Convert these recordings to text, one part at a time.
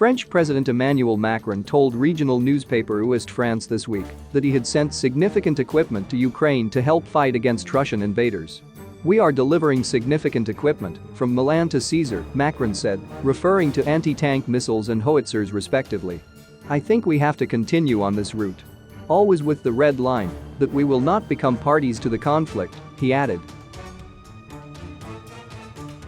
French President Emmanuel Macron told regional newspaper Ouest France this week that he had sent significant equipment to Ukraine to help fight against Russian invaders. "We are delivering significant equipment from Milan to Caesar," Macron said, referring to anti-tank missiles and howitzers respectively. "I think we have to continue on this route. Always with the red line that we will not become parties to the conflict," he added.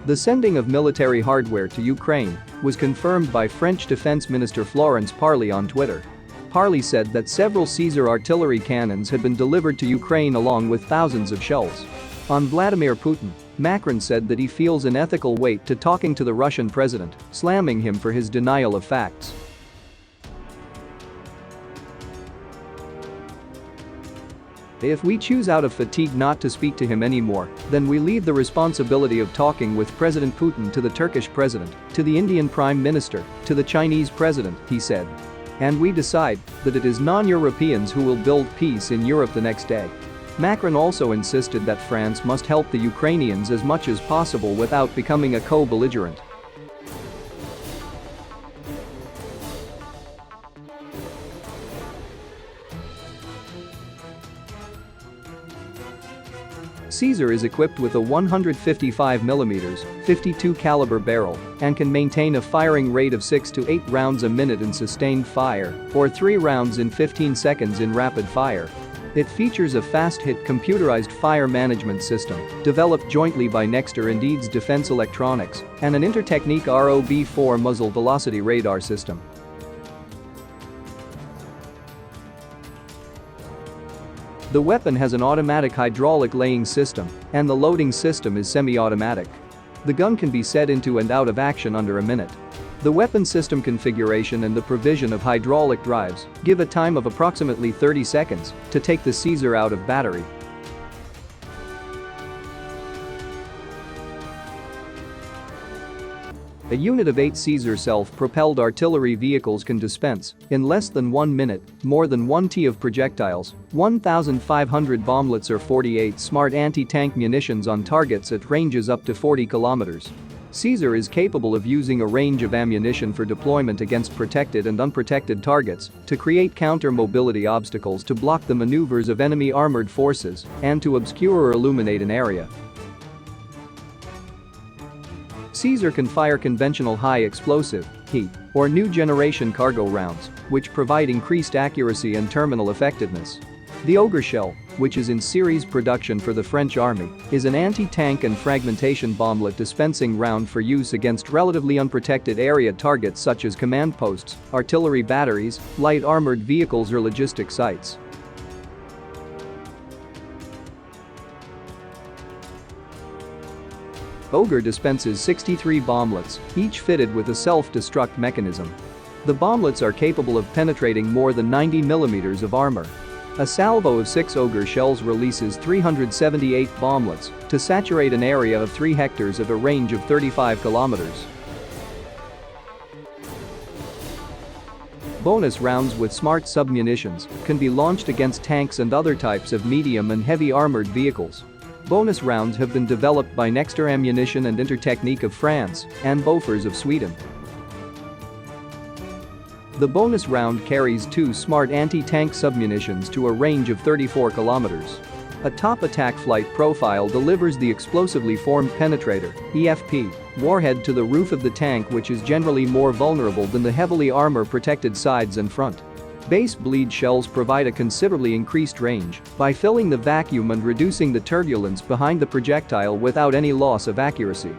The sending of military hardware to Ukraine was confirmed by French Defense Minister Florence Parly on Twitter. Parly said that several Caesar artillery cannons had been delivered to Ukraine along with thousands of shells. On Vladimir Putin, Macron said that he feels an ethical weight to talking to the Russian president, slamming him for his denial of facts. "If we choose out of fatigue not to speak to him anymore, then we leave the responsibility of talking with President Putin to the Turkish president, to the Indian Prime Minister, to the Chinese president," he said. "And we decide that it is non-Europeans who will build peace in Europe the next day." Macron also insisted that France must help the Ukrainians as much as possible without becoming a co-belligerent. Caesar is equipped with a 155mm, 52 caliber barrel and can maintain a firing rate of 6 to 8 rounds a minute in sustained fire or 3 rounds in 15 seconds in rapid fire. It features a fast-hit computerized fire management system developed jointly by Nexter and Eads Defense Electronics and an Intertechnic ROB-4 muzzle velocity radar system. The weapon has an automatic hydraulic laying system, and the loading system is semi-automatic. The gun can be set into and out of action under a minute. The weapon system configuration and the provision of hydraulic drives give a time of approximately 30 seconds to take the Caesar out of battery. A unit of 8 Caesar self-propelled artillery vehicles can dispense, in less than 1 minute, more than 1 T of projectiles, 1,500 bomblets or 48 smart anti-tank munitions on targets at ranges up to 40 kilometers. Caesar is capable of using a range of ammunition for deployment against protected and unprotected targets, to create counter-mobility obstacles to block the maneuvers of enemy armored forces, and to obscure or illuminate an area. Caesar can fire conventional high-explosive, heat, or new-generation cargo rounds, which provide increased accuracy and terminal effectiveness. The Ogre shell, which is in series production for the French army, is an anti-tank and fragmentation bomblet dispensing round for use against relatively unprotected area targets such as command posts, artillery batteries, light armored vehicles or logistic sites. Ogre dispenses 63 bomblets, each fitted with a self-destruct mechanism. The bomblets are capable of penetrating more than 90 millimeters of armor. A salvo of 6 Ogre shells releases 378 bomblets to saturate an area of 3 hectares at a range of 35 kilometers. Bonus rounds with smart submunitions can be launched against tanks and other types of medium and heavy armored vehicles. Bonus rounds have been developed by Nexter Ammunition and Intertechnic of France and Bofors of Sweden. The bonus round carries 2 smart anti-tank submunitions to a range of 34 kilometers. A top attack flight profile delivers the explosively formed penetrator (EFP) warhead to the roof of the tank, which is generally more vulnerable than the heavily armor-protected sides and front. Base bleed shells provide a considerably increased range by filling the vacuum and reducing the turbulence behind the projectile without any loss of accuracy.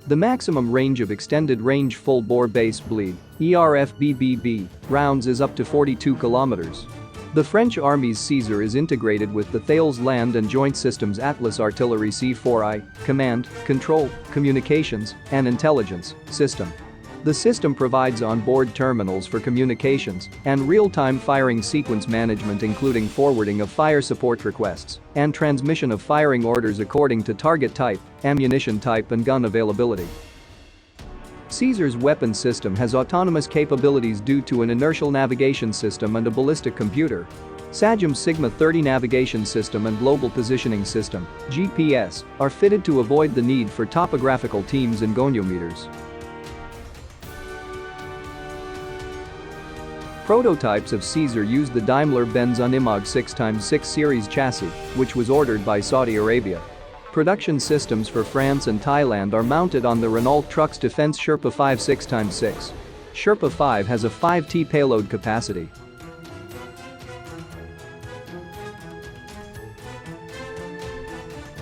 The maximum range of extended range full-bore base bleed (ERFBBB) rounds is up to 42 kilometers. The French Army's Caesar is integrated with the Thales Land and Joint Systems Atlas Artillery C4I command, control, communications, and intelligence system. The system provides on-board terminals for communications and real-time firing sequence management, including forwarding of fire support requests and transmission of firing orders according to target type, ammunition type and gun availability. Caesar's weapon system has autonomous capabilities due to an inertial navigation system and a ballistic computer. Sagem's Sigma 30 navigation system and global positioning system (GPS) are fitted to avoid the need for topographical teams and goniometers. Prototypes of Caesar used the Daimler-Benz Unimog 6x6 series chassis, which was ordered by Saudi Arabia. Production systems for France and Thailand are mounted on the Renault Trucks Defense Sherpa 5 6x6. Sherpa 5 has a 5T payload capacity.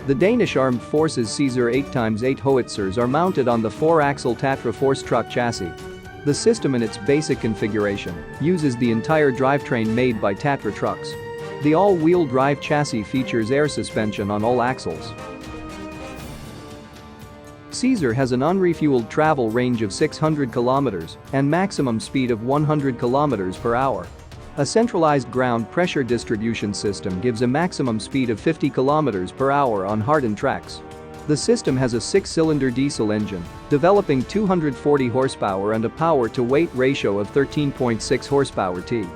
The Danish Armed Forces Caesar 8x8 howitzers are mounted on the 4-axle Tatra Force truck chassis. The system in its basic configuration uses the entire drivetrain made by Tatra trucks. The all-wheel drive chassis features air suspension on all axles. Caesar has an unrefueled travel range of 600 kilometers and maximum speed of 100 kilometers per hour. A centralized ground pressure distribution system gives a maximum speed of 50 km per hour on hardened tracks. The system has a 6-cylinder diesel engine, developing 240 horsepower and a power-to-weight ratio of 13.6 horsepower-T.